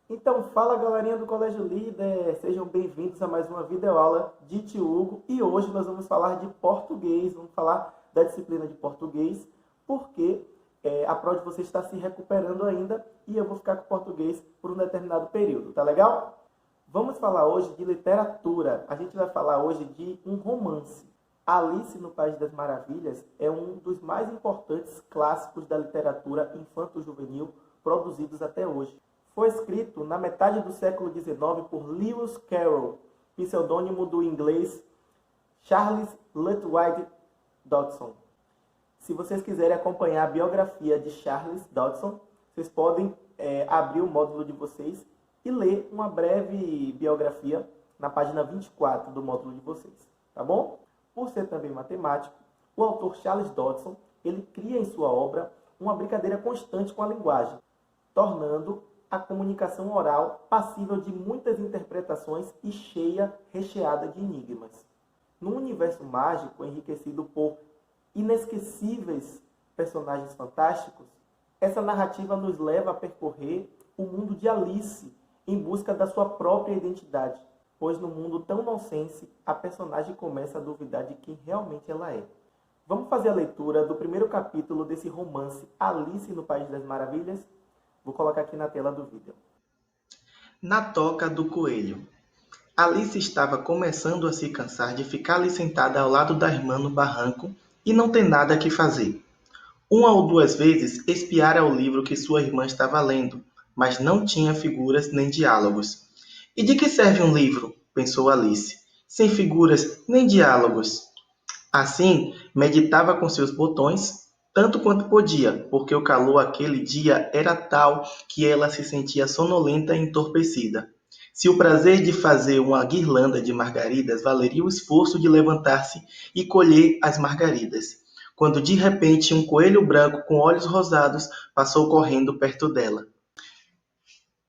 Então, fala galerinha do Colégio Líder, sejam bem-vindos a mais uma videoaula de Tio Hugo e hoje nós vamos falar de português, vamos falar da disciplina de português, porque a prova de vocês está se recuperando ainda e eu vou ficar com português por um determinado período, tá legal? Vamos falar hoje de literatura, a gente vai falar hoje de um romance. Alice no País das Maravilhas é um dos mais importantes clássicos da literatura infanto-juvenil produzidos até hoje. Foi escrito na metade do século XIX por Lewis Carroll, pseudônimo do inglês Charles Lutwidge Dodson. Se vocês quiserem acompanhar a biografia de Charles Dodson, vocês podem abrir o módulo de vocês e ler uma breve biografia na página 24 do módulo de vocês, tá bom? Por ser também matemático, o autor Charles Dodson, ele cria em sua obra uma brincadeira constante com a linguagem, tornando a comunicação oral passível de muitas interpretações e recheada de enigmas. Num universo mágico enriquecido por inesquecíveis personagens fantásticos, essa narrativa nos leva a percorrer o mundo de Alice em busca da sua própria identidade, pois no mundo tão nonsense, a personagem começa a duvidar de quem realmente ela é. Vamos fazer a leitura do primeiro capítulo desse romance Alice no País das Maravilhas? Vou colocar aqui na tela do vídeo. Na toca do coelho. Alice estava começando a se cansar de ficar ali sentada ao lado da irmã no barranco e não ter nada que fazer. Uma ou duas vezes espiara o livro que sua irmã estava lendo, mas não tinha figuras nem diálogos. E de que serve um livro? Pensou Alice. Sem figuras nem diálogos. Assim, meditava com seus botões, tanto quanto podia, porque o calor aquele dia era tal que ela se sentia sonolenta e entorpecida. Se o prazer de fazer uma guirlanda de margaridas valeria o esforço de levantar-se e colher as margaridas, quando de repente um coelho branco com olhos rosados passou correndo perto dela.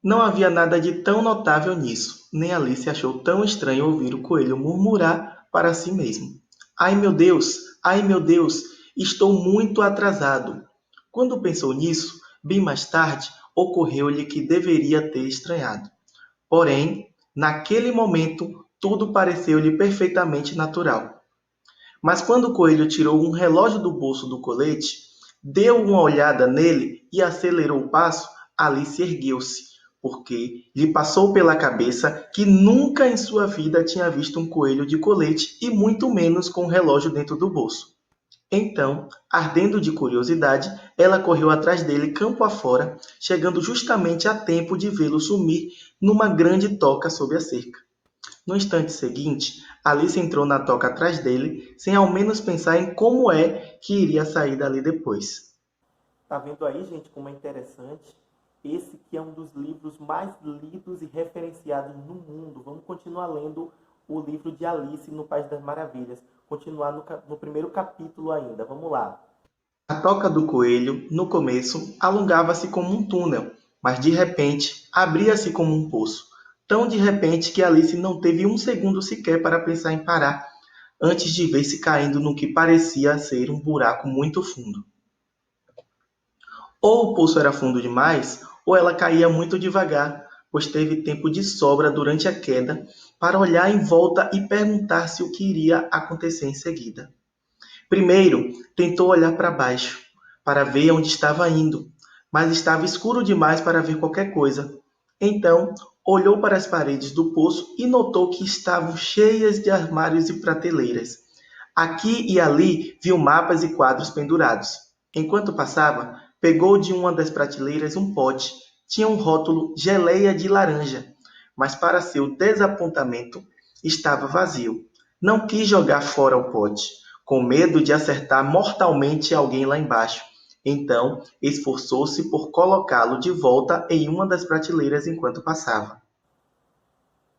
Não havia nada de tão notável nisso, nem Alice achou tão estranho ouvir o coelho murmurar para si mesmo. Ai meu Deus, estou muito atrasado. Quando pensou nisso, bem mais tarde, ocorreu-lhe que deveria ter estranhado. Porém, naquele momento, tudo pareceu-lhe perfeitamente natural. Mas quando o coelho tirou um relógio do bolso do colete, deu uma olhada nele e acelerou o passo, Alice ergueu-se, porque lhe passou pela cabeça que nunca em sua vida tinha visto um coelho de colete e muito menos com um relógio dentro do bolso. Então, ardendo de curiosidade, ela correu atrás dele campo afora, chegando justamente a tempo de vê-lo sumir numa grande toca sob a cerca. No instante seguinte, Alice entrou na toca atrás dele, sem ao menos pensar em como é que iria sair dali depois. Tá vendo aí, gente, como é interessante? Esse que é um dos livros mais lidos e referenciados no mundo. Vamos continuar lendo o livro de Alice no País das Maravilhas. Continuar no primeiro capítulo ainda. Vamos lá. A toca do coelho, no começo, alongava-se como um túnel, mas de repente abria-se como um poço. Tão de repente que Alice não teve um segundo sequer para pensar em parar, antes de ver-se caindo no que parecia ser um buraco muito fundo. Ou o poço era fundo demais, ou ela caía muito devagar, pois teve tempo de sobra durante a queda para olhar em volta e perguntar-se o que iria acontecer em seguida. Primeiro, tentou olhar para baixo, para ver onde estava indo, mas estava escuro demais para ver qualquer coisa. Então, olhou para as paredes do poço e notou que estavam cheias de armários e prateleiras. Aqui e ali viu mapas e quadros pendurados. Enquanto passava, pegou de uma das prateleiras um pote. Tinha um rótulo geleia de laranja, mas para seu desapontamento, estava vazio. Não quis jogar fora o pote, com medo de acertar mortalmente alguém lá embaixo. Então, esforçou-se por colocá-lo de volta em uma das prateleiras enquanto passava.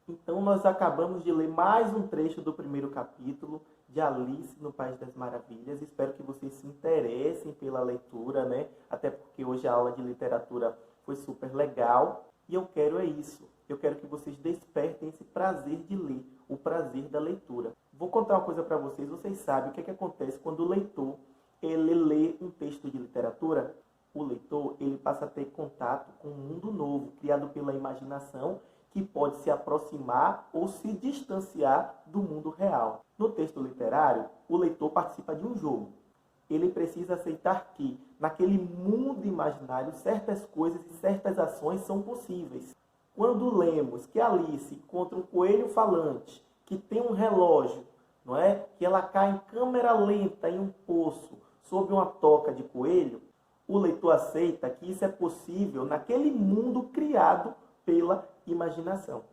Então, nós acabamos de ler mais um trecho do primeiro capítulo de Alice no País das Maravilhas. Espero que vocês se interessem pela leitura, né? Até porque hoje a aula de literatura foi super legal. E eu quero é isso. Eu quero que vocês despertem esse prazer de ler, o prazer da leitura. Vou contar uma coisa para vocês. Vocês sabem o que acontece quando o leitor ele lê um texto de literatura? o leitor ele passa a ter contato com um mundo novo, criado pela imaginação, que pode se aproximar ou se distanciar do mundo real. No texto literário, o leitor participa de um jogo. Ele precisa aceitar que, naquele mundo imaginário, certas coisas e certas ações são possíveis. Quando lemos que Alice encontra um coelho falante, que tem um relógio, não é? Que ela cai em câmera lenta em um poço, sob uma toca de coelho, o leitor aceita que isso é possível naquele mundo criado pela imaginação.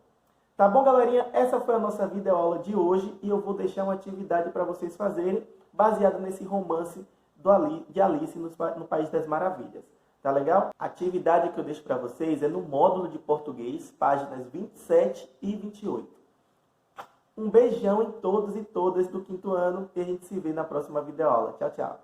Tá bom, galerinha? Essa foi a nossa videoaula de hoje e eu vou deixar uma atividade para vocês fazerem baseada nesse romance de Alice no País das Maravilhas. Tá legal? A atividade que eu deixo para vocês é no módulo de português, páginas 27 e 28. Um beijão em todos e todas do 5º ano e a gente se vê na próxima videoaula. Tchau, tchau.